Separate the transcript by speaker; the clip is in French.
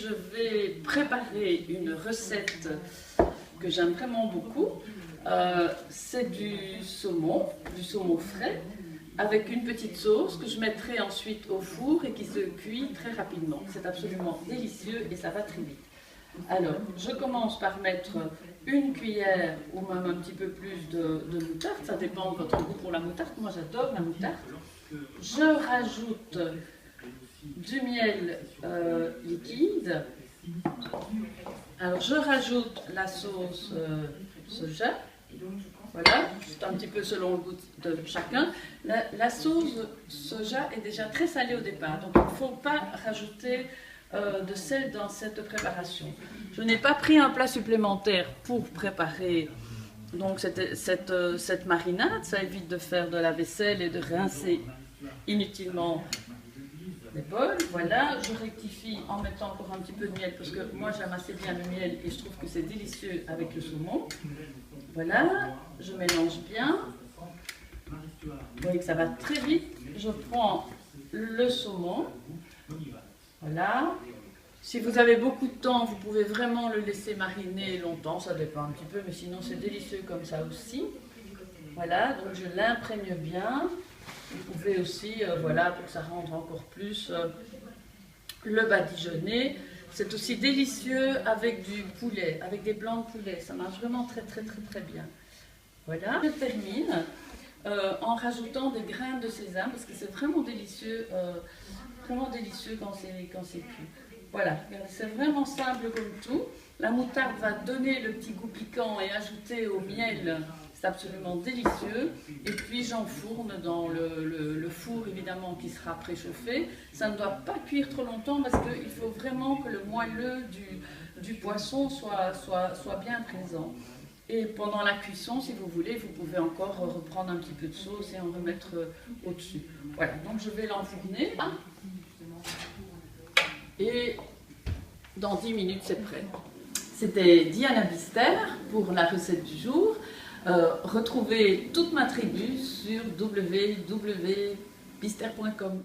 Speaker 1: je vais préparer une recette que j'aime vraiment beaucoup. C'est du saumon frais, avec une petite sauce que je mettrai ensuite au four et qui se cuit très rapidement. C'est absolument délicieux et ça va très vite. Alors, je commence par mettre une cuillère ou même un petit peu plus de moutarde, ça dépend de votre goût pour la moutarde. Moi j'adore la moutarde. Je rajoute du miel liquide. Alors je rajoute la sauce soja. Voilà, c'est un petit peu selon le goût de chacun. La sauce soja est déjà très salée au départ, donc il ne faut pas rajouter de sel dans cette préparation. Je n'ai pas pris un plat supplémentaire pour préparer donc cette marinade. Ça évite de faire de la vaisselle et de rincer inutilement les bols. Voilà, je rectifie en mettant encore un petit peu de miel parce que moi j'aime assez bien le miel et je trouve que c'est délicieux avec le saumon. Voilà, je mélange bien. Vous voyez que ça va très vite. Je prends le saumon. Voilà. Si vous avez beaucoup de temps, vous pouvez vraiment le laisser mariner longtemps. Ça dépend un petit peu, mais sinon c'est délicieux comme ça aussi. Voilà, donc je l'imprègne bien. Vous pouvez aussi, voilà, pour que ça rende encore plus le badigeonner. C'est aussi délicieux avec du poulet, avec des blancs de poulet. Ça marche vraiment très bien. Voilà. Je termine en rajoutant des graines de sésame parce que c'est vraiment délicieux quand c'est cuit. Voilà, c'est vraiment simple comme tout. La moutarde va donner le petit goût piquant et ajouter au miel. C'est absolument délicieux. Et puis j'enfourne dans le four évidemment qui sera préchauffé. Ça ne doit pas cuire trop longtemps parce qu'il faut vraiment que le moelleux du poisson soit bien présent. Et pendant la cuisson, si vous voulez, vous pouvez encore reprendre un petit peu de sauce et en remettre au-dessus. Voilà, donc je vais l'enfourner. Et dans 10 minutes, c'est prêt. C'était Diana Bister pour la recette du jour. Retrouvez toute ma tribu sur www.bister.com.